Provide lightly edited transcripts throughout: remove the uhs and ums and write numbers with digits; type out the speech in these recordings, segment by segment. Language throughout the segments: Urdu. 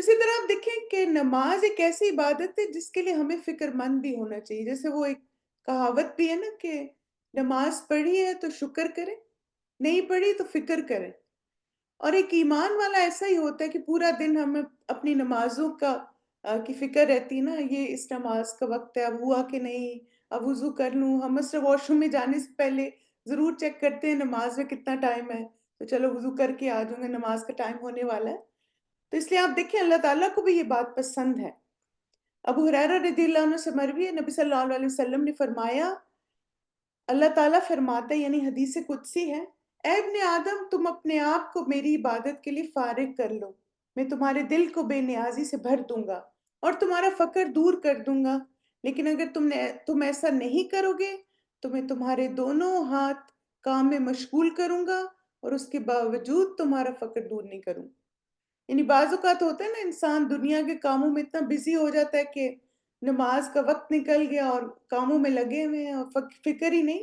اسی طرح آپ دیکھیں کہ نماز ایک ایسی عبادت ہے جس کے لیے ہمیں فکر مند بھی ہونا چاہیے. جیسے وہ ایک کہاوت بھی ہے نا کہ نماز پڑھی ہے تو شکر کرے، نہیں پڑھی تو فکر کرے. اور ایک ایمان والا ایسا ہی ہوتا ہے کہ پورا دن ہمیں اپنی نمازوں کی فکر رہتی نا، یہ اس نماز کا وقت ہے، اب ہوا کہ نہیں، اب وضو کر لوں. ہم مثلا واش روم میں جانے سے پہلے ضرور چیک کرتے ہیں نماز میں کتنا ٹائم ہے، تو چلو وضو کر کے آ جاؤں گا، نماز کا ٹائم ہونے والا ہے. تو اس لیے آپ دیکھیں اللہ تعالیٰ کو بھی یہ بات پسند ہے. ابو ہریرہ رضی اللہ عنہ سے مروی ہے، نبی صلی اللہ علیہ وسلم نے فرمایا، اللہ تعالیٰ فرماتا ہے، یعنی حدیث قدسی ہے، اے ابن آدم تم اپنے آپ کو میری عبادت کے لیے فارغ کر لو، میں تمہارے دل کو بے نیازی سے بھر دوں گا اور تمہارا فقر دور کر دوں گا. لیکن اگر تم ایسا نہیں کرو گے تو میں تمہارے دونوں ہاتھ کام میں مشغول کروں گا اور اس کے باوجود تمہارا فقر دور نہیں کروں. یعنی بعض اوقات ہوتا ہے نا انسان دنیا کے کاموں میں اتنا بزی ہو جاتا ہے کہ نماز کا وقت نکل گیا اور کاموں میں لگے ہوئے ہیں اور فکر ہی نہیں.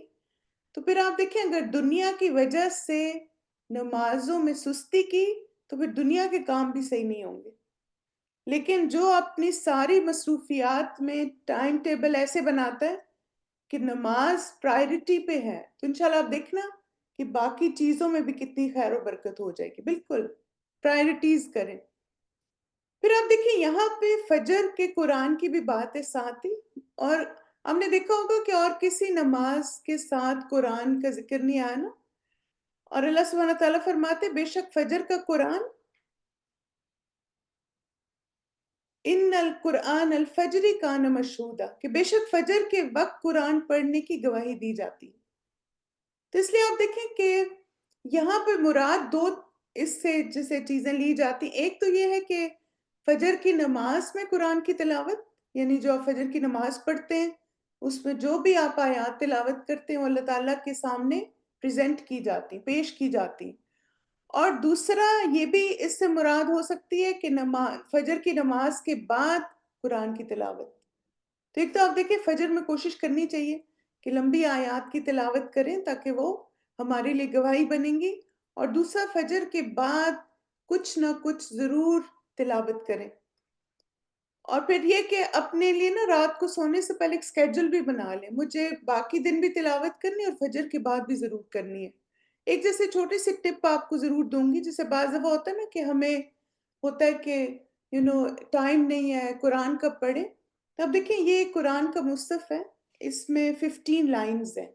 تو پھر آپ دیکھیں اگر دنیا کی وجہ سے نمازوں میں سستی کی تو پھر دنیا کے کام بھی صحیح نہیں ہوں گے. لیکن جو اپنی ساری مصروفیات میں ٹائم ٹیبل ایسے بناتا ہے کہ نماز پرائرٹی پہ ہے، تو انشاءاللہ آپ دیکھنا کہ باقی چیزوں میں بھی کتنی خیر و برکت ہو جائے گی. بالکل پرائرٹیز کریں. پھر آپ دیکھیں یہاں پہ فجر کے قرآن کی بھی بات ہے ساتھ ہی، اور ہم نے دیکھا ہوگا کہ اور کسی نماز کے ساتھ قرآن کا ذکر نہیں آیا نا. اور اللہ سبحانہ تعالیٰ فرماتے بے شک فجر کا قرآن، ان القرآن الفجر کان مشہودا، کہ بے شک فجر کے وقت قرآن پڑھنے کی گواہی دی جاتی. تو اس لیے آپ دیکھیں کہ یہاں پہ مراد دو اس سے جسے چیزیں لی جاتی، ایک تو یہ ہے کہ فجر کی نماز میں قرآن کی تلاوت، یعنی جو آپ فجر کی نماز پڑھتے ہیں اس میں جو بھی آپ آیات تلاوت کرتے ہیں وہ اللہ تعالیٰ کے سامنے پریزنٹ کی جاتی، پیش کی جاتی. اور دوسرا یہ بھی اس سے مراد ہو سکتی ہے کہ فجر کی نماز کے بعد قرآن کی تلاوت. تو ایک تو آپ دیکھیں فجر میں کوشش کرنی چاہیے کہ لمبی آیات کی تلاوت کریں تاکہ وہ ہمارے لیے گواہی بنیں گی، اور دوسرا فجر کے بعد کچھ نہ کچھ ضرور تلاوت کریں. اور پھر یہ کہ اپنے لیے نا رات کو سونے سے پہلے ایک سکیڈول بھی بنا لیں، مجھے باقی دن بھی تلاوت کرنی ہے اور فجر کے بعد بھی ضرور کرنی ہے. ایک جیسے چھوٹی سی ٹپ آپ کو ضرور دوں گی، جیسے بعض دفعہ ہوتا ہے نا کہ ہمیں ہوتا ہے کہ ٹائم نہیں ہے قرآن کب پڑھیں. تب دیکھیں یہ قرآن کا مصحف ہے، اس میں 15 لائنز ہیں.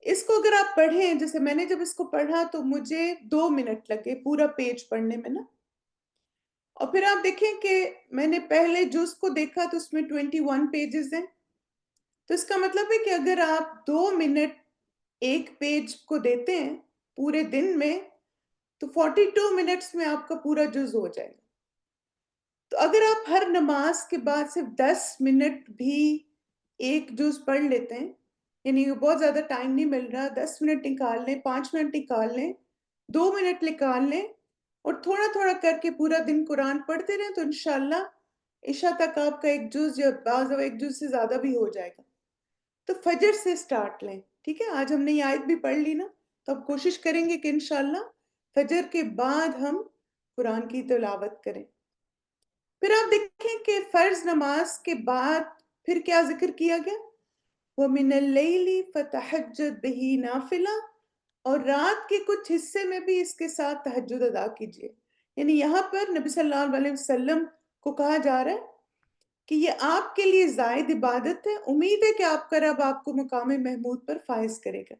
اس کو اگر آپ پڑھیں، جیسے میں نے جب اس کو پڑھا تو مجھے 2 منٹ لگے پورا پیج پڑھنے میں نا. اور پھر آپ دیکھیں کہ میں نے پہلے جز کو دیکھا تو اس میں 21 پیجز ہیں. تو اس کا مطلب ہے کہ اگر آپ 2 منٹ ایک پیج کو دیتے ہیں پورے دن میں تو 42 منٹس میں آپ کا پورا جز ہو جائے گا. تو اگر آپ ہر نماز کے بعد صرف 10 منٹ بھی ایک جز پڑھ لیتے ہیں، یعنی بہت زیادہ ٹائم نہیں مل رہا، 10 منٹ نکال لیں، 5 منٹ نکال لیں، 2 منٹ نکال لیں اور تھوڑا تھوڑا کر کے پورا دن قرآن پڑھتے رہیں، تو انشاءاللہ عشاء تک آپ کا ایک جز یا بعض ایک جز سے زیادہ بھی ہو جائے گا. تو فجر سے سٹارٹ لیں. ٹھیک ہے، آج ہم نے یہ آیت بھی پڑھ لی نا، تو اب کوشش کریں گے کہ انشاءاللہ فجر کے بعد ہم قرآن کی تلاوت کریں. پھر آپ دیکھیں کہ فرض نماز کے بعد پھر کیا ذکر کیا گیا، وَمِنَ اللَّيْلِ فَتَحَجَّدْ بِهِ نَافِلَةً، اور رات کے کچھ حصے میں بھی اس کے ساتھ تہجد ادا کیجیے. یعنی یہاں پر نبی صلی اللہ علیہ وسلم کو کہا جا رہا ہے کہ یہ آپ کے لیے زائد عبادت ہے، امید ہے کہ آپ کا رب آپ کو مقام محمود پر فائز کرے گا.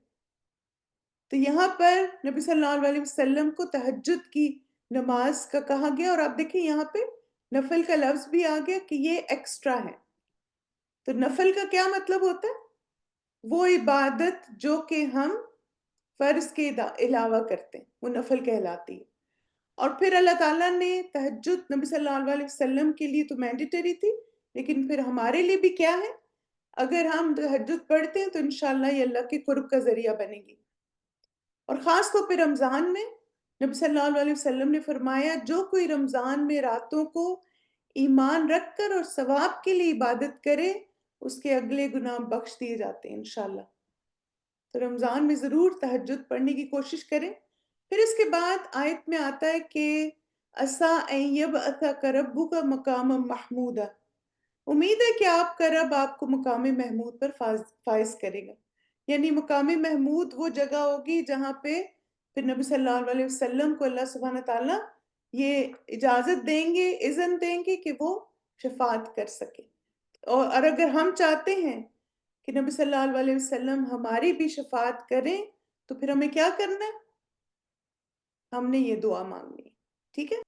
تو یہاں پر نبی صلی اللہ علیہ وسلم کو تہجد کی نماز کا کہا گیا، اور آپ دیکھیں یہاں پہ نفل کا لفظ بھی آ گیا کہ یہ ایکسٹرا ہے. تو نفل کا کیا مطلب ہوتا ہے؟ وہ عبادت جو کہ ہم فرض کے علاوہ کرتے ہیں وہ نفل کہلاتی ہے. اور پھر اللہ تعالیٰ نے تہجد نبی صلی اللہ علیہ وسلم کے لیے تو مینڈیٹری تھی، لیکن پھر ہمارے لیے بھی کیا ہے، اگر ہم تہجد پڑھتے ہیں تو انشاءاللہ یہ اللہ کے قرب کا ذریعہ بنے گی. اور خاص طور پہ رمضان میں نبی صلی اللہ علیہ وسلم نے فرمایا جو کوئی رمضان میں راتوں کو ایمان رکھ کر اور ثواب کے لیے عبادت کرے اس کے اگلے گناہ بخش دیے جاتے ہیں انشاءاللہ. تو رمضان میں ضرور تہجد پڑھنے کی کوشش کریں. پھر اس کے بعد آیت میں آتا ہے کہ عسیٰ ان یبعثک ربک مقاما محمودا، امید ہے کہ آپ کا رب آپ کو مقام محمود پر فائز کرے گا. یعنی مقام محمود وہ جگہ ہوگی جہاں پہ پھر نبی صلی اللہ علیہ وسلم کو اللہ سبحانہ تعالیٰ یہ اجازت دیں گے، اذن دیں گے کہ وہ شفاعت کر سکے. اور اگر ہم چاہتے ہیں کہ نبی صلی اللہ علیہ وسلم ہماری بھی شفاعت کریں تو پھر ہمیں کیا کرنا ہے؟ ہم نے یہ دعا مانگنی ہے. ٹھیک ہے.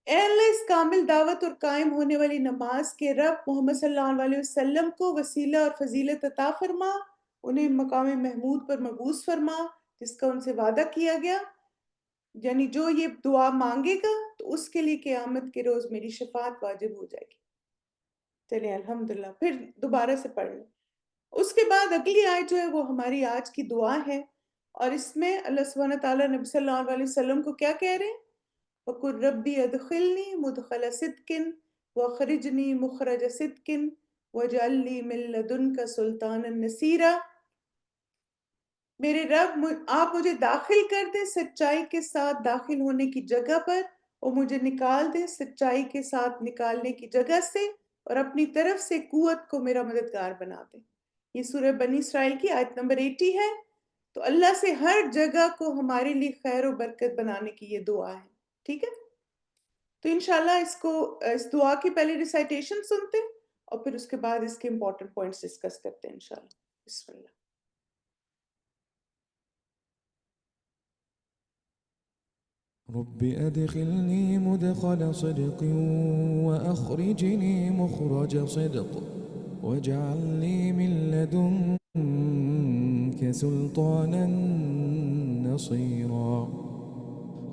اے اللہ اس کامل دعوت اور قائم ہونے والی نماز کے رب محمد صلی اللہ علیہ وسلم کو وسیلہ اور فضیلت عطا فرما، انہیں مقام محمود پر مبعوث فرما جس کا ان سے وعدہ کیا گیا. یعنی جو یہ دعا مانگے گا تو اس کے لیے قیامت کے روز میری شفاعت واجب ہو جائے گی. چلیں الحمدللہ پھر دوبارہ سے پڑھ لیں. اس کے بعد اگلی آیت جو ہے وہ ہماری آج کی دعا ہے، اور اس میں اللہ سبحانہ تعالیٰ نبی صلی اللہ علیہ وسلم کو کیا کہہ رہے ہیں؟ وَقُلْ رَبِّ أَدْخِلْنِي مُدْخَلَ صِدْقٍ وَأَخْرِجْنِي مُخْرَجَ صِدْقٍ وَاجْعَلْ لِي مِن لَّدُنكَ سُلْطَانًا نَصِيرًا. میرے رب آپ مجھے داخل کر دیں سچائی کے ساتھ داخل ہونے کی جگہ پر، اور مجھے نکال دیں سچائی کے ساتھ نکالنے کی جگہ سے، اور اپنی طرف سے قوت کو میرا مددگار بنا دیں. یہ سورہ بنی اسرائیل کی آیت نمبر 80 ہے. تو اللہ سے ہر جگہ کو ہمارے لیے خیر و برکت بنانے کی یہ دعا ہے. ٹھیک ہے. تو انشاءاللہ اس دعا کی پہلے ریسائٹیشن سنتے ہیں اور پھر اس کے بعد اس کے امپورٹنٹ پوائنٹس ڈسکس کرتے ہیں انشاءاللہ. بسم اللہ. رب أدخلني مدخل صدق وأخرجني مخرج صدق واجعل لي من لدنك سلطانا نصيرا.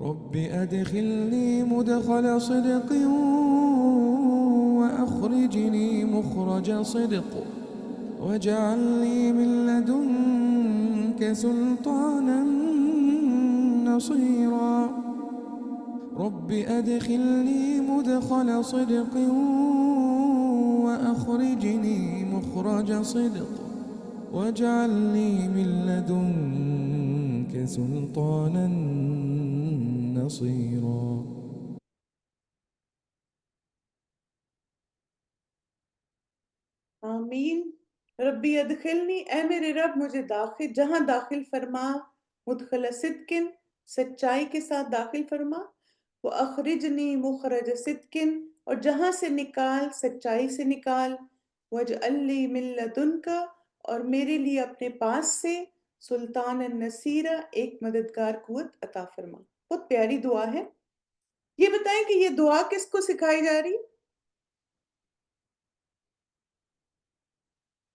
رب أدخلني مدخل صدق وأخرجني مخرج صدق واجعل لي من لدنك سلطانا نصيرا. رب أدخلني مدخل صدق وأخرجني مخرج صدق واجعل لي من لدنك سلطانا نصيرا. آمین. ربی ادخلنی، اے میرے رب مجھے جہاں داخل فرما، مدخل صدقن سچائی کے ساتھ داخل فرما، وَأَخْرِجْنِي مُخْرَجَ صِدْقٍ اور جہاں سے نکال سچائی سے نکال، وَاجْعَلْ لِي مِن لَّدُنْكَ اور میرے لیے اپنے پاس سے، سلطان النصیرہ ایک مددگار قوت عطا فرما. بہت پیاری دعا ہے. یہ بتائیں کہ یہ دعا کس کو سکھائی جا رہی ہے؟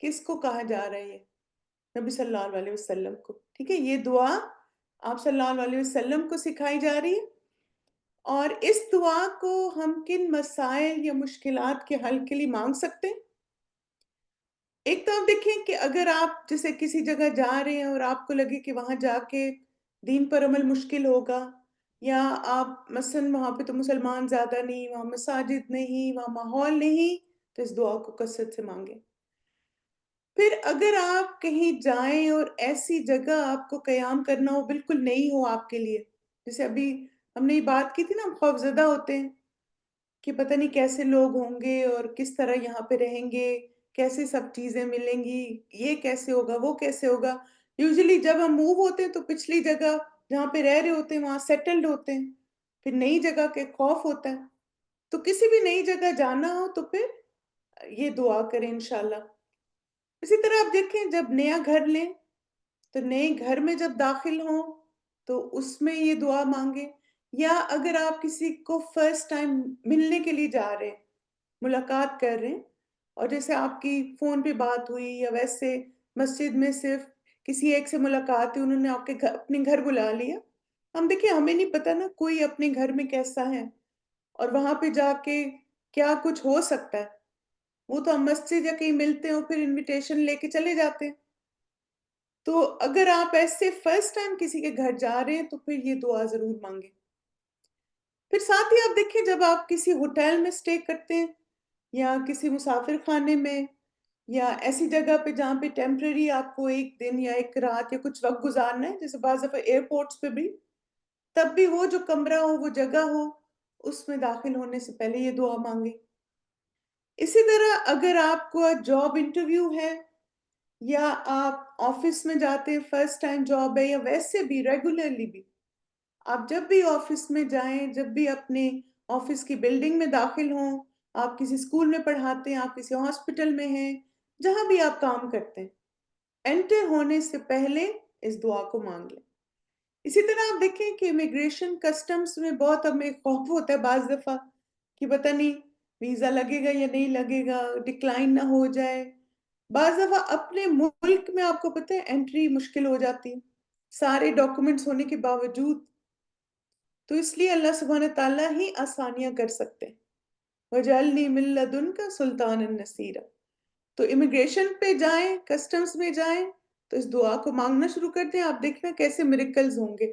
کس کو کہا جا رہا ہے؟ نبی صلی اللہ علیہ وسلم کو. ٹھیک ہے. یہ دعا آپ صلی اللہ علیہ وسلم کو سکھائی جا رہی ہے. اور اس دعا کو ہم کن مسائل یا مشکلات کے حل کے لیے مانگ سکتے ہیں؟ ایک تو آپ دیکھیں کہ اگر آپ جیسے کسی جگہ جا رہے ہیں اور آپ کو لگے کہ وہاں جا کے دین پر عمل مشکل ہوگا، یا آپ مثلا وہاں پہ تو مسلمان زیادہ نہیں، وہاں مساجد نہیں، وہاں ماحول نہیں، تو اس دعا کو کثرت سے مانگیں. پھر اگر آپ کہیں جائیں اور ایسی جگہ آپ کو قیام کرنا ہو بالکل نہیں ہو آپ کے لیے، جیسے ابھی ہم نے یہ بات کی تھی نا، ہم خوفزدہ ہوتے ہیں کہ پتہ نہیں کیسے لوگ ہوں گے اور کس طرح یہاں پہ رہیں گے، کیسے سب چیزیں ملیں گی، یہ کیسے ہوگا، وہ کیسے ہوگا. یوزلی جب ہم موو ہوتے ہیں تو پچھلی جگہ جہاں پہ رہ رہے ہوتے ہیں وہاں سیٹلڈ ہوتے ہیں، پھر نئی جگہ کے خوف ہوتا ہے. تو کسی بھی نئی جگہ جانا ہو تو پھر یہ دعا کریں انشاءاللہ. اسی طرح آپ دیکھیں جب نیا گھر لیں تو نئے گھر میں جب داخل ہوں تو اس میں یہ دعا مانگیں. یا اگر آپ کسی کو فرسٹ ٹائم ملنے کے لیے جا رہے ہیں، ملاقات کر رہے ہیں، اور جیسے آپ کی فون پہ بات ہوئی یا ویسے مسجد میں صرف کسی ایک سے ملاقات ہوئی، انہوں نے آپ کے اپنے گھر بلا لیا. ہم دیکھیں ہمیں نہیں پتہ نا کوئی اپنے گھر میں کیسا ہے اور وہاں پہ جا کے کیا کچھ ہو سکتا ہے. وہ تو ہم مسجد یا کہیں ملتے ہیں پھر انویٹیشن لے کے چلے جاتے ہیں. تو اگر آپ ایسے فرسٹ ٹائم کسی کے گھر جا رہے ہیں تو پھر یہ دعا ضرور مانگیں. پھر ساتھ ہی آپ دیکھیں جب آپ کسی ہوٹل میں سٹے کرتے ہیں یا کسی مسافر خانے میں یا ایسی جگہ پہ جہاں پہ ٹیمپرری آپ کو ایک دن یا ایک رات یا کچھ وقت گزارنا ہے، جیسے بعض دفعہ ایئرپورٹس پہ بھی، تب بھی وہ جو کمرہ ہو، وہ جگہ ہو، اس میں داخل ہونے سے پہلے یہ دعا مانگیں۔ اسی طرح اگر آپ کو جاب انٹرویو ہے یا آپ آفس میں جاتے ہیں، فرسٹ ٹائم جاب ہے، یا ویسے بھی ریگولرلی بھی آپ جب بھی آفس میں جائیں، جب بھی اپنے آفس کی بلڈنگ میں داخل ہوں، آپ کسی اسکول میں پڑھاتے ہیں، آپ کسی ہاسپٹل میں ہیں، جہاں بھی آپ کام کرتے ہیں، انٹر ہونے سے پہلے اس دعا کو مانگ لیں۔ اسی طرح آپ دیکھیں کہ امیگریشن کسٹمز میں بہت ہمیں خوف ہوتا ہے بعض دفعہ کہ پتہ نہیں ویزا لگے گا یا نہیں لگے گا، ڈکلائن نہ ہو جائے۔ بعض دفعہ اپنے ملک میں آپ کو پتہ ہے انٹری مشکل ہو جاتی ہے سارے ڈاکومنٹس ہونے کے باوجود، تو اس لیے اللہ سبحانہ تعالیٰ ہی آسانیاں کر سکتے ہیں۔ وَجَعَلْنِي مِن لَدُنْكَ سُلْطَانًا نَصِيرًا۔ تو امیگریشن پہ جائیں، کسٹمز میں جائیں تو اس دعا کو مانگنا شروع کر دیں، آپ دیکھنا کیسے میریکلز ہوں گے۔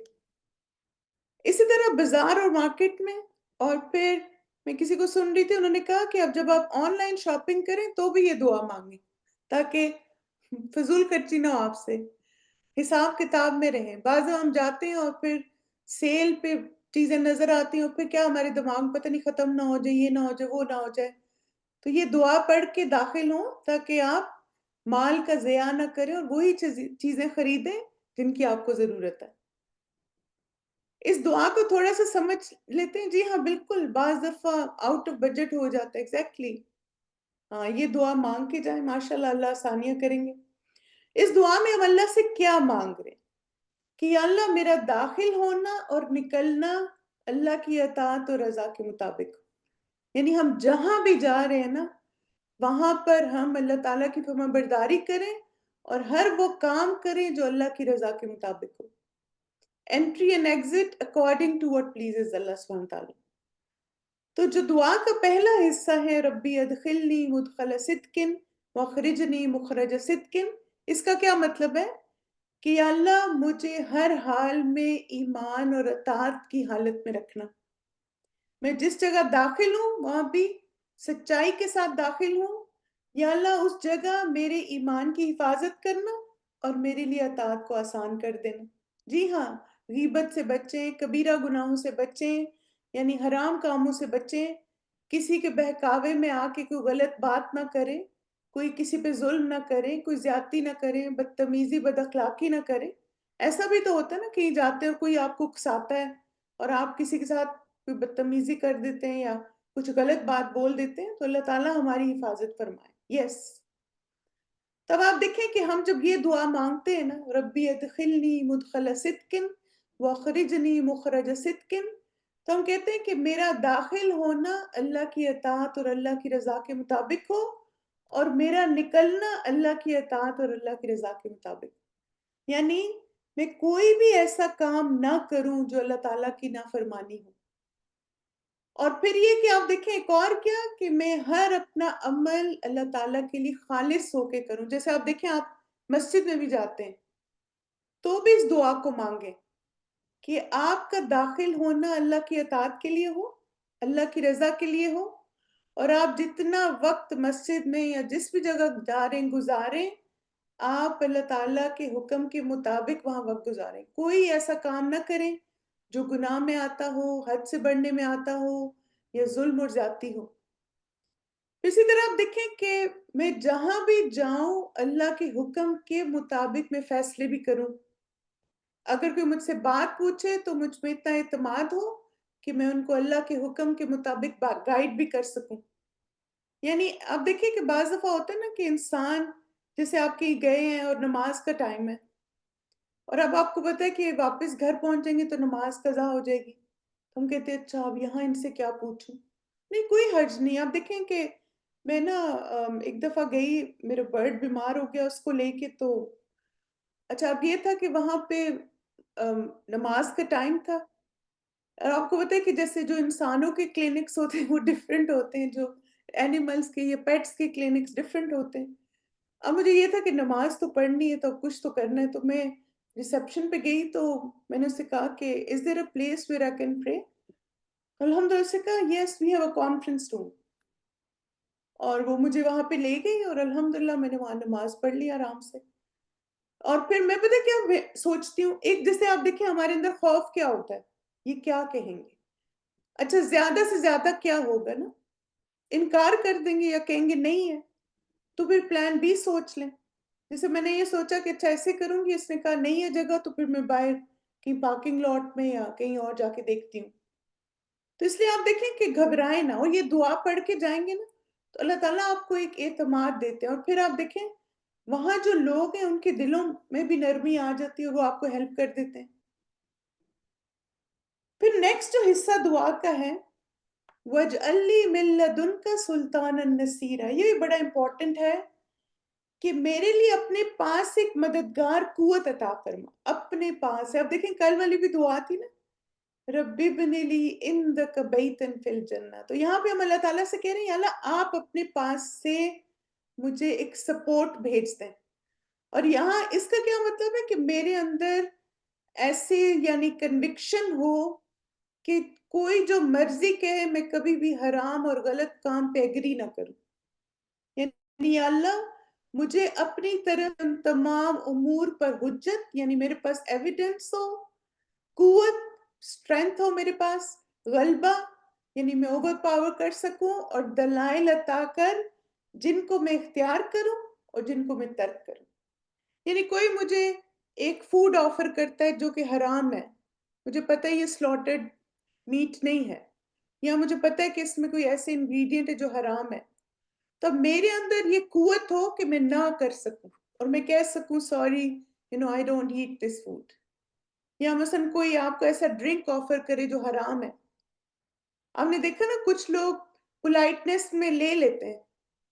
اسی طرح بازار اور مارکیٹ میں، اور پھر میں کسی کو سن رہی تھی، انہوں نے کہا کہ اب جب آپ آن لائن شاپنگ کریں تو بھی یہ دعا مانگیں تاکہ فضول خرچی نہ ہو آپ سے، حساب کتاب میں رہیں۔ بعض ہم جاتے ہیں اور پھر سیل پہ چیزیں نظر آتی ہیں اور پھر کیا ہمارے دماغ میں پتہ نہیں ختم نہ ہو جائے، یہ نہ ہو جائے، وہ نہ ہو جائے، تو یہ دعا پڑھ کے داخل ہوں تاکہ آپ مال کا ضیاع نہ کریں اور وہی چیزیں خریدیں جن کی آپ کو ضرورت ہے۔ اس دعا کو تھوڑا سا سمجھ لیتے ہیں، جی ہاں بالکل بعض دفعہ آؤٹ آف بجٹ ہو جاتا ہے، ایگزیکٹلی ہاں، یہ دعا مانگ کے جائیں، ماشاءاللہ اللہ آسانیاں کریں گے۔ اس دعا میں ہم اللہ سے کیا مانگ رہے ہیں کہ یا اللہ میرا داخل ہونا اور نکلنا اللہ کی اطاعت اور رضا کے مطابق، یعنی ہم جہاں بھی جا رہے ہیں نا وہاں پر ہم اللہ تعالیٰ کی فرما برداری کریں اور ہر وہ کام کریں جو اللہ کی رضا کے مطابق ہو۔ entry and exit according to what pleases اللہ سبحانہ تعالیٰ۔ تو جو دعا کا پہلا حصہ ہے ربی ادخلنی مدخل صدق واخرجنی مخرج صدق، اس کا کیا مطلب ہے کہ یا اللہ مجھے ہر حال میں ایمان اور اطاعت کی حالت میں رکھنا، میں جس جگہ داخل ہوں وہاں بھی سچائی کے ساتھ داخل ہوں، یا اللہ اس جگہ میرے ایمان کی حفاظت کرنا اور میرے لیے اطاعت کو آسان کر دینا۔ جی ہاں، غیبت سے بچیں، کبیرہ گناہوں سے بچیں، یعنی حرام کاموں سے بچیں، کسی کے بہکاوے میں آ کے کوئی غلط بات نہ کریں، کوئی کسی پہ ظلم نہ کریں، کوئی زیادتی نہ کریں، بدتمیزی بد اخلاقی نہ کریں۔ ایسا بھی تو ہوتا ہے نا، کہیں جاتے ہیں اور کوئی آپ کو اکساتا ہے اور آپ کسی کے ساتھ کوئی بدتمیزی کر دیتے ہیں یا کچھ غلط بات بول دیتے ہیں، تو اللہ تعالیٰ ہماری حفاظت فرمائے۔ یس، تب آپ دیکھیں کہ ہم جب یہ دعا مانگتے ہیں نا ربی ادخلنی مدخل صدق واخرجنی مخرج صدق، تو ہم کہتے ہیں کہ میرا داخل ہونا اللہ کی اطاعت اور اللہ کی رضا کے مطابق ہو اور میرا نکلنا اللہ کی اطاعت اور اللہ کی رضا کے مطابق، یعنی میں کوئی بھی ایسا کام نہ کروں جو اللہ تعالیٰ کی نافرمانی ہو۔ اور پھر یہ کہ آپ دیکھیں ایک اور کیا کہ میں ہر اپنا عمل اللہ تعالیٰ کے لیے خالص ہو کے کروں۔ جیسے آپ دیکھیں آپ مسجد میں بھی جاتے ہیں تو بھی اس دعا کو مانگیں کہ آپ کا داخل ہونا اللہ کی اطاعت کے لیے ہو، اللہ کی رضا کے لیے ہو، اور آپ جتنا وقت مسجد میں یا جس بھی جگہ جا رہے ہیں گزاریں، آپ اللہ تعالیٰ کے حکم کے مطابق وہاں وقت گزاریں، کوئی ایسا کام نہ کریں جو گناہ میں آتا ہو، حد سے بڑھنے میں آتا ہو یا ظلم اور زیادتی ہو۔ اسی طرح آپ دیکھیں کہ میں جہاں بھی جاؤں اللہ کے حکم کے مطابق میں فیصلے بھی کروں۔ اگر کوئی مجھ سے بات پوچھے تو مجھ میں اتنا اعتماد ہو کہ میں ان کو اللہ کے حکم کے مطابق گائیڈ بھی کر سکوں۔ یعنی آپ دیکھیں کہ بعض دفعہ ہوتا ہے نا کہ انسان جیسے آپ کہیں گئے ہیں اور نماز کا ٹائم ہے اور اب آپ کو پتہ ہے کہ واپس گھر پہنچیں گے تو نماز قضا ہو جائے گی، تو ہم کہتے ہیں اچھا اب یہاں ان سے کیا پوچھوں۔ نہیں، کوئی حرج نہیں۔ آپ دیکھیں کہ میں نا ایک دفعہ گئی، میرا برڈ بیمار ہو گیا اس کو لے کے، تو اچھا اب یہ تھا کہ وہاں پہ نماز کا ٹائم تھا، اور آپ کو پتہ ہے کہ جیسے جو انسانوں کے کلینکس ہوتے ہیں وہ ڈیفرنٹ ہوتے ہیں، جو اینیملز کے یا پیٹس کے کلینکس ڈیفرنٹ ہوتے ہیں۔ اب مجھے یہ تھا کہ نماز تو پڑھنی ہے تو کچھ تو کرنا ہے، تو میں ریسیپشن پہ گئی تو میں نے اس سے کہا کہ is there a place where I can pray? الحمدللہ اس سے کہا یس we have a conference room, اور وہ مجھے وہاں پہ لے گئی اور الحمدللہ میں نے وہاں نماز پڑھ لی آرام سے۔ اور پھر میں پتہ کیا سوچتی ہوں، ایک جیسے آپ دیکھیں ہمارے اندر خوف کیا ہوتا ہے، یہ کیا کہیں گے، اچھا زیادہ سے زیادہ کیا ہوگا نا، انکار کر دیں گے یا کہیں گے نہیں ہے، تو پھر پلان بی سوچ لیں. جیسے میں نے یہ سوچا کہ اچھا ایسے کروں گی، اس نے کہا نہیں ہے جگہ، تو پھر میں باہر کہیں پارکنگ لاٹ میں یا کہیں اور جا کے دیکھتی ہوں. تو اس لیے آپ دیکھیں کہ گھبرائیں نہ، اور یہ دعا پڑھ کے جائیں گے نا تو اللہ تعالیٰ آپ کو ایک اعتماد دیتے ہیں، اور پھر آپ دیکھیں وہاں جو لوگ ہیں ان کے دلوں میں بھی نرمی آ جاتی ہے اور وہ آپ کو ہیلپ کر دیتے ہیں. پھر نیکسٹ جو حصہ دعا کا ہے، وَاجْعَلْ لِي مِن لَّدُنْكَ سُلْطَانًا نَصِيرًا، یہ بھی بڑا امپورٹنٹ ہے کہ میرے لیے اپنے پاس ایک مددگار قوت عطا فرما. اپنے پاس ہے. اب دیکھیں کل والی بھی دعا تھی نا، رَبِّ ابْنِ لِي عِندَكَ بَيْتًا فِي الْجَنَّةِ، تو یہاں پہ ہم اللہ تعالیٰ سے کہہ رہے ہیں یا اللہ آپ اپنے پاس سے مجھے ایک سپورٹ بھیج دیں. اور یہاں اس کا کیا مطلب ہے کہ میرے اندر ایسے یعنی کنوکشن ہو کہ کوئی جو مرضی کہے میں کبھی بھی حرام اور غلط کام پہ ایگری نہ کروں. یعنی یا اللہ مجھے اپنی طرف ان تمام امور پر حجت، یعنی میرے پاس ایویڈنس ہو، قوت، اسٹرینتھ ہو میرے پاس، غلبہ یعنی میں اوور پاور کر سکوں، اور دلائل عطا کر جن کو میں اختیار کروں اور جن کو میں ترک کروں. یعنی کوئی مجھے ایک فوڈ آفر کرتا ہے جو کہ حرام ہے، مجھے پتہ ہے یہ سلوٹرڈ میٹ نہیں ہے، یا مجھے پتہ ہے کہ اس میں کوئی ایسے انگریڈینٹ ہے جو حرام ہے، تو میرے اندر یہ قوت ہو کہ میں نہ کر سکوں اور میں کہہ سکوں sorry I don't eat this food. یا مثلا کوئی آپ کو ایسا ڈرنک آفر کرے جو حرام ہے. آپ نے دیکھا نا کچھ لوگ پولائٹنس میں لے لیتے ہیں،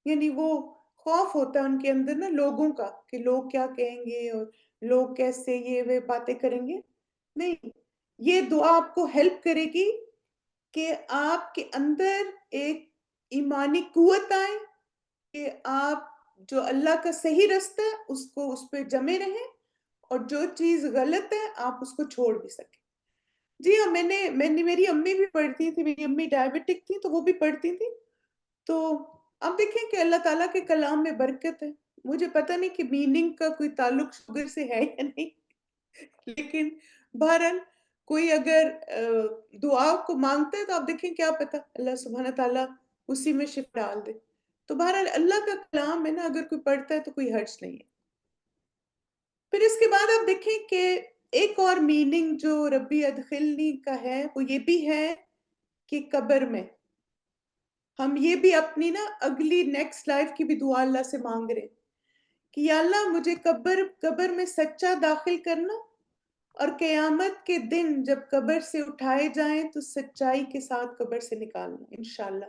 یعنی وہ خوف ہوتا ہے ان کے اندر نا لوگوں کا کہ لوگ کیا کہیں گے اور لوگ کیسے یہ وہ باتیں کریں گے. نہیں، یہ دعا آپ کو ہیلپ کرے گی کہ آپ کے اندر ایک ایمانی قوت آئے کہ آپ جو اللہ کا صحیح رستہ ہے اس پہ جمے رہیں، اور جو چیز غلط ہے آپ اس کو چھوڑ بھی سکیں. جی ہاں، میری امی بھی پڑھتی تھی، میری امی ڈائبٹک تھی تو وہ بھی پڑھتی تھی. تو اب دیکھیں کہ اللہ تعالیٰ کے کلام میں برکت ہے. مجھے پتہ نہیں کہ میننگ کا کوئی تعلق شوگر سے ہے یا نہیں، لیکن بہرحال کوئی اگر دعا کو مانگتا ہے تو آپ دیکھیں کیا پتہ اللہ سبحانہ تعالیٰ اسی میں شفا ڈال دے. تو بہرحال اللہ کا کلام ہے نا، اگر کوئی پڑھتا ہے تو کوئی حرج نہیں ہے. پھر اس کے بعد آپ دیکھیں کہ ایک اور میننگ جو ربی ادخلنی کا ہے وہ یہ بھی ہے کہ قبر میں ہم یہ بھی اپنی نا اگلی نیکسٹ لائف کی بھی دعا اللہ سے مانگ رہے کہ یا اللہ مجھے قبر میں سچا داخل کرنا، اور قیامت کے دن جب قبر سے اٹھائے جائیں تو سچائی کے ساتھ قبر سے نکالنا انشاءاللہ.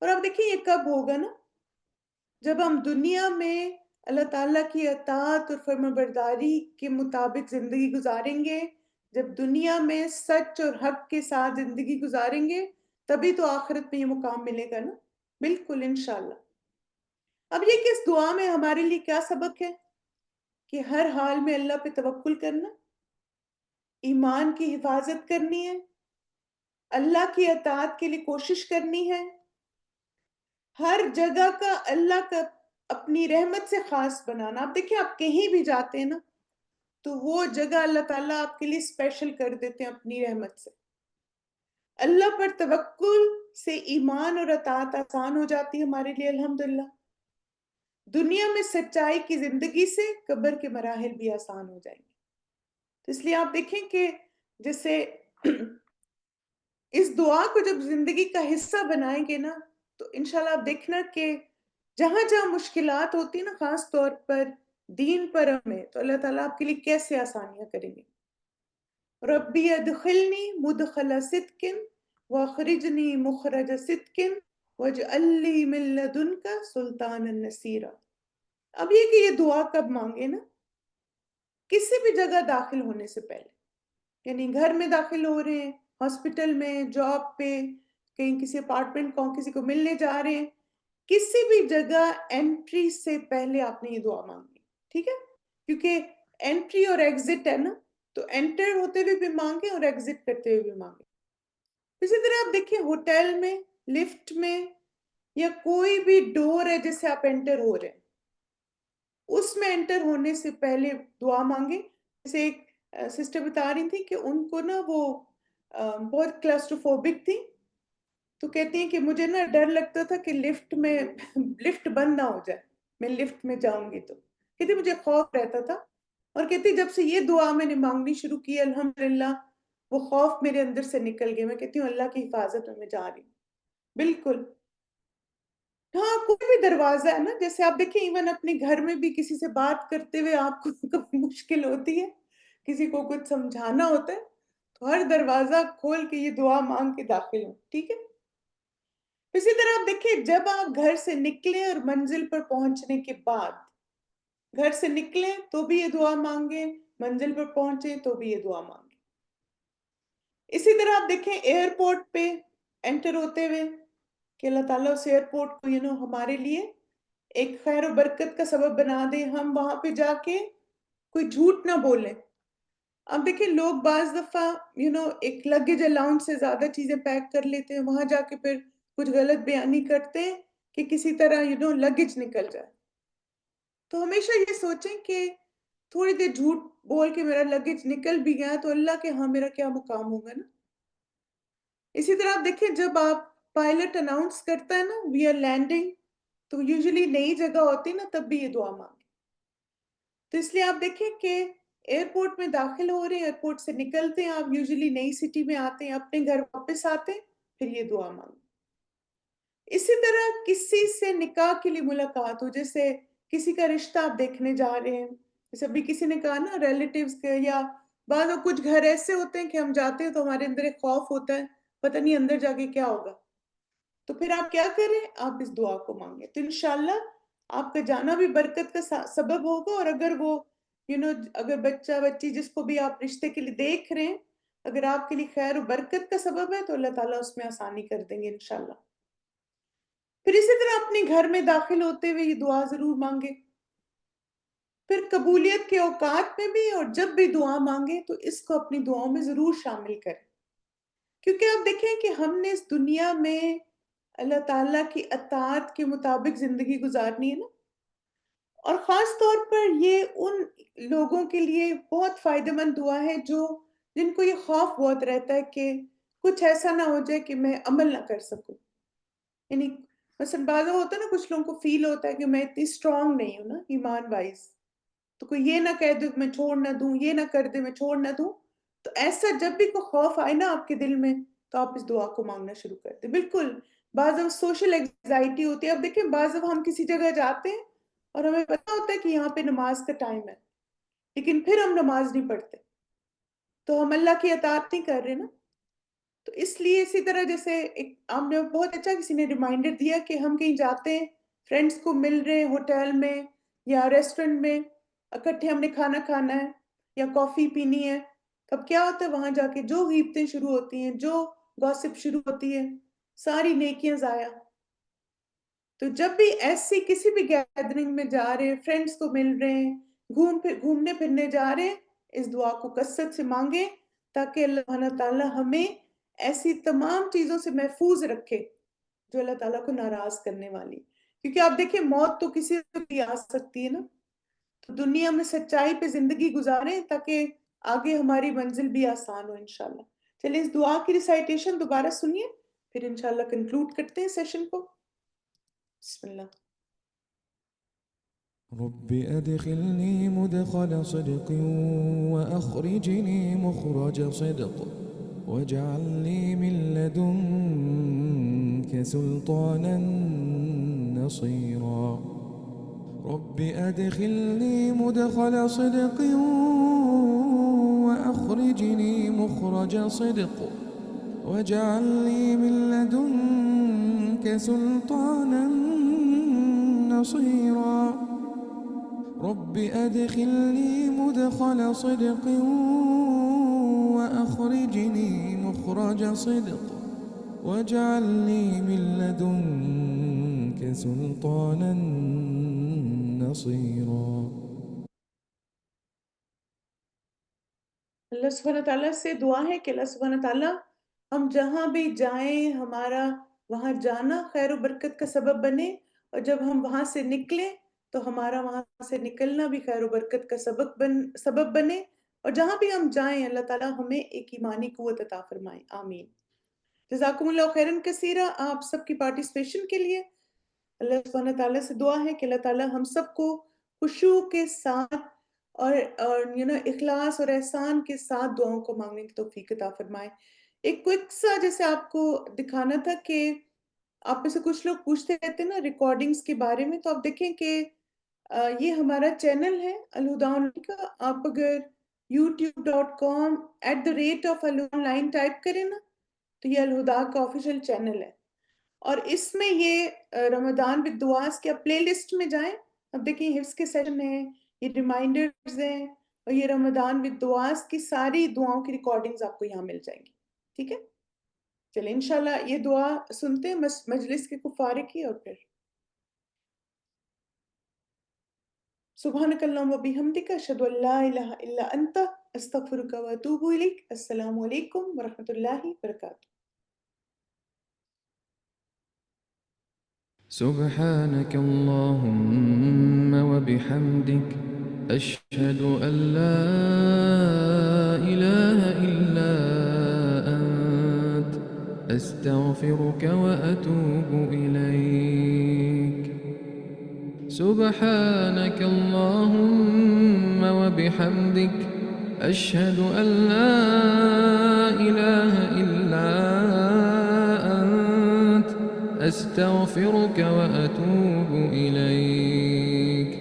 اور آپ دیکھیں یہ کب ہوگا نا، جب ہم دنیا میں اللہ تعالیٰ کی اطاعت اور فرمانبرداری کے مطابق زندگی گزاریں گے، جب دنیا میں سچ اور حق کے ساتھ زندگی گزاریں گے، تبھی تو آخرت میں یہ مقام ملے گا نا. بالکل انشاءاللہ. اب یہ کہ اس دعا میں ہمارے لیے کیا سبق ہے کہ ہر حال میں اللہ پہ توکل کرنا، ایمان کی حفاظت کرنی ہے، اللہ کی اطاعت کے لیے کوشش کرنی ہے، ہر جگہ کا اللہ کا اپنی رحمت سے خاص بنانا. آپ دیکھیں آپ کہیں بھی جاتے ہیں نا تو وہ جگہ اللہ تعالیٰ آپ کے لیے اسپیشل کر دیتے ہیں اپنی رحمت سے. اللہ پر توکل سے ایمان اور اطاعت آسان ہو جاتی ہے ہمارے لیے الحمدللہ. دنیا میں سچائی کی زندگی سے قبر کے مراحل بھی آسان ہو جائیں گے. تو اس لیے آپ دیکھیں کہ جیسے اس دعا کو جب زندگی کا حصہ بنائیں گے نا تو انشاءاللہ آپ دیکھنا کہ جہاں جہاں مشکلات ہوتی ہیں نا، خاص طور پر دین پر میں، تو اللہ تعالیٰ آپ کے لیے کیسے آسانیاں کریں گے. ربی ادخلنی مدخل صدق واخرجنی مخرج صدق واجعل لی من لدنک سلطانا نصیرا. اب یہ کہ یہ دعا کب مانگے نا، کسی بھی جگہ داخل ہونے سے پہلے، یعنی گھر میں داخل ہو رہے ہیں، ہاسپٹل میں، جاب پہ، کہیں کسی اپارٹمنٹ کو کسی کو ملنے جا رہے ہیں، کسی بھی جگہ انٹری سے پہلے آپ نے یہ دعا مانگی. ٹھیک ہے، کیونکہ انٹری اور ایگزٹ ہے نا، تو انٹر ہوتے ہوئے بھی مانگے اور ایگزٹ کرتے ہوئے بھی مانگے. اسی طرح آپ دیکھیں ہوٹل میں، لفٹ میں، یا کوئی بھی ڈور ہے جس سے آپ انٹر ہو رہے ہیں، اس میں انٹر ہونے سے پہلے دعا مانگے. جیسے ایک سسٹر بتا رہی تھی کہ ان کو نا وہ بہت کلسٹروفوبک تھی، تو کہتی ہیں کہ مجھے نا ڈر لگتا تھا کہ لفٹ بند نہ ہو جائے، میں لفٹ میں جاؤں گی تو کہتی مجھے خوف رہتا تھا، اور کہتی جب سے یہ دعا میں نے مانگنی شروع کی الحمدللہ وہ خوف میرے اندر سے نکل گئے. میں کہتی ہوں اللہ کی حفاظت میں جا رہی ہوں. بالکل. ہاں کوئی بھی دروازہ ہے نا، جیسے آپ دیکھیں ایون اپنے گھر میں بھی کسی سے بات کرتے ہوئے آپ کو کبھی مشکل ہوتی ہے، کسی کو کچھ سمجھانا ہوتا ہے، تو ہر دروازہ کھول کے یہ دعا مانگ کے داخل ہوں. ٹھیک ہے. اسی طرح آپ دیکھیں جب آپ گھر سے نکلیں اور منزل پر پہنچنے کے بعد، گھر سے نکلیں تو بھی یہ دعا مانگیں، منزل پر پہنچیں تو بھی یہ دعا مانگیں. اسی طرح آپ دیکھیں ایئرپورٹ پہ انٹر ہوتے ہوئے کہ اللہ تعالیٰ اس ایئرپورٹ کو ہمارے لیے ایک خیر و برکت کا سبب بنا دے، ہم وہاں پہ جا کے کوئی جھوٹ نہ بولیں. اب دیکھیں لوگ بعض دفعہ ایک لگیج الاؤنس سے زیادہ چیزیں پیک کر لیتے ہیں، وہاں جا کے پھر کچھ غلط بیانی کرتے ہیں کہ کسی طرح لگیج نکل جائے. تو ہمیشہ یہ سوچیں کہ تھوڑی دیر جھوٹ بول کے میرا لگیج نکل بھی گیا تو اللہ کے ہاں میرا کیا مقام ہوگا نا. اسی طرح آپ دیکھیں جب آپ پائلٹ اناؤنس کرتا ہے نا وی آر لینڈنگ، تو یوزلی نئی جگہ ہوتی نا تب بھی یہ دعا مانگیں. تو اس لیے آپ دیکھیں کہ ایئرپورٹ میں داخل ہو رہے ہیں، ایئرپورٹ سے نکلتے ہیں، آپ یوزلی نئی سٹی میں آتے ہیں، اپنے گھر واپس آتے ہیں، پھر یہ دعا مانگیں. اسی طرح کسی سے نکاح کے لیے ملاقات ہو، جیسے کسی کا رشتہ آپ دیکھنے جا رہے ہیں، جیسے ابھی کسی نے کہا نا ریلیٹیوز کے، یا بعض کچھ گھر ایسے ہوتے ہیں کہ ہم جاتے ہیں تو ہمارے اندر ایک خوف ہوتا ہے پتہ نہیں اندر جا کے کیا ہوگا. تو پھر آپ کیا کریں، آپ اس دعا کو مانگیں تو انشاءاللہ آپ کا جانا بھی برکت کا سبب ہوگا. اور اگر وہ اگر بچہ بچی جس کو بھی آپ رشتے کے لیے دیکھ رہے ہیں اگر آپ کے لیے خیر و برکت کا سبب ہے تو اللہ تعالیٰ اس میں آسانی کر دیں گے انشاءاللہ. پھر اسی طرح اپنے گھر میں داخل ہوتے ہوئے یہ دعا ضرور مانگے. پھر قبولیت کے اوقات میں بھی اور جب بھی دعا مانگے تو اس کو اپنی دعاؤں میں ضرور شامل کریں، کیونکہ آپ دیکھیں کہ ہم نے اس دنیا میں اللہ تعالیٰ کی اطاعت کے مطابق زندگی گزارنی ہے نا. اور خاص طور پر یہ ان لوگوں کے لیے بہت فائدہ مند دعا ہے جن کو یہ خوف بہت رہتا ہے کہ کچھ ایسا نہ ہو جائے کہ میں عمل نہ کر سکوں. یعنی مثلا بعض ہوتا ہے نا کچھ لوگوں کو فیل ہوتا ہے کہ میں اتنی اسٹرانگ نہیں ہوں نا ایمان وائز، تو کوئی یہ نہ کہہ دے میں چھوڑ نہ دوں، یہ نہ کر دے میں چھوڑ نہ دوں. تو ایسا جب بھی کوئی خوف آئے نا آپ کے دل میں تو آپ اس دعا کو مانگنا شروع کر دیں. بالکل بعض سوشل ایگزائٹی ہوتی ہے. اب دیکھیں بعض ہم کسی جگہ جاتے ہیں اور ہمیں پتا ہوتا ہے کہ یہاں پہ نماز کا ٹائم ہے لیکن پھر ہم نماز نہیں پڑھتے تو ہم اللہ کی اطاعت نہیں کر رہے نا. تو اس لیے اسی طرح جیسے ہم نے بہت اچھا کسی نے ریمائنڈر دیا کہ ہم کہیں جاتے ہیں فرینڈس کو مل رہے ہیں ہوٹل میں یا ریسٹورنٹ میں اکٹھے ہم نے کھانا کھانا ہے یا کافی پینی ہے، تب کیا ہوتا ہے وہاں جا کے جو غیبتیں شروع ہوتی ہیں، جو گوسپ شروع ہوتی ہے، ساری نیکیاں ضائع. تو جب بھی ایسی کسی بھی گیدرنگ میں جا رہے ہیں، فرینڈس کو مل رہے ہیں، گھومنے پھرنے جا رہے ہیں، اس دعا کو کثرت سے مانگیں تاکہ اللہ تعالیٰ ہمیں ایسی تمام چیزوں سے محفوظ رکھے جو اللہ تعالیٰ کو ناراض کرنے والی. کیونکہ آپ دیکھیں موت تو کسی سے بھی آ سکتی ہے نا. تو دنیا میں سچائی پہ زندگی گزاریں تاکہ آگے ہماری منزل بھی آسان ہو انشاءاللہ. چلیں اس دعا کی ریسائٹیشن دوبارہ سنیے پھر انشاءاللہ کنکلوڈ کرتے ہیں سیشن کو. بسم اللہ. رب أدخلني مدخل صدق وأخرجني مخرج صدق واجعل لي من لدنك سلطانا نصيرا. رب أدخلني مدخل صدق وأخرجني مخرج صدق واجعل لي من لدنك سلطانا نصيرا. رب أدخلني مدخل صدق وأخرجني مخرج صدق واجعل لي من لدنك سلطانا نصيرا. اللہ سبحانہ تعالیٰ سے دعا ہے کہ اللہ سبحانہ تعالیٰ ہم جہاں بھی جائیں ہمارا وہاں جانا خیر و برکت کا سبب بنے، اور جب ہم وہاں سے نکلیں تو ہمارا وہاں سے نکلنا بھی خیر و برکت کا سبب بنے، اور جہاں بھی ہم جائیں اللہ تعالیٰ ہمیں ایک ایمانی قوت عطا فرمائے. آمین. جزاکم اللہ خیرن کثیرہ آپ سب کی پارٹیسپیشن کے لیے. اللہ سبحانہ تعالیٰ سے دعا ہے کہ اللہ تعالیٰ ہم سب کو خشوع کے ساتھ اور اخلاص اور احسان کے ساتھ دعاؤں کو مانگنے کی توفیق عطا فرمائے. ایک کوئک سا جیسے آپ کو دکھانا تھا کہ آپ میں سے کچھ لوگ پوچھتے رہتے ہیں نا ریکارڈنگز کے بارے میں، تو آپ دیکھیں کہ یہ ہمارا چینل ہے الہدا آن لائن کا. آپ اگر youtube.com/alhudaonline ٹائپ کریں نا تو یہ الہدا کا آفیشیل چینل ہے، اور اس میں یہ رمضان ود دعاز کے پلے لسٹ میں جائیں. اب دیکھیں حفظ کے سیشن ہیں، یہ ریمائنڈرز ہیں، اور یہ رمضان ود دعاز کی ساری دعاؤں کی ریکارڈنگز آپ کو یہاں مل جائیں گی. ٹھیک ہے، چلیں انشاءاللہ یہ دعا سنتے ہیں مجلس کے کفارے کی، اور پھر سبحانک اللہم و بحمدک اشہد ان لا الہ الا انت استغفرک و اتوب الیک. السلام علیکم ورحمۃ اللہ وبرکاتہ. سبحانك اللهم وبحمدك أشهد أن لا إله إلا أنت أستغفرك وأتوب إليك. سبحانك اللهم وبحمدك أشهد أن لا إله إلا أنت أستغفرك وأتوب إليك.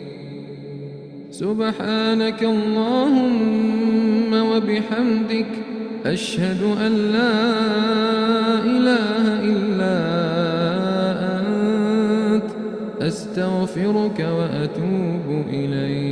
سبحانك اللهم وبحمدك أشهد أن لا إله إلا أنت أستغفرك وأتوب إليك.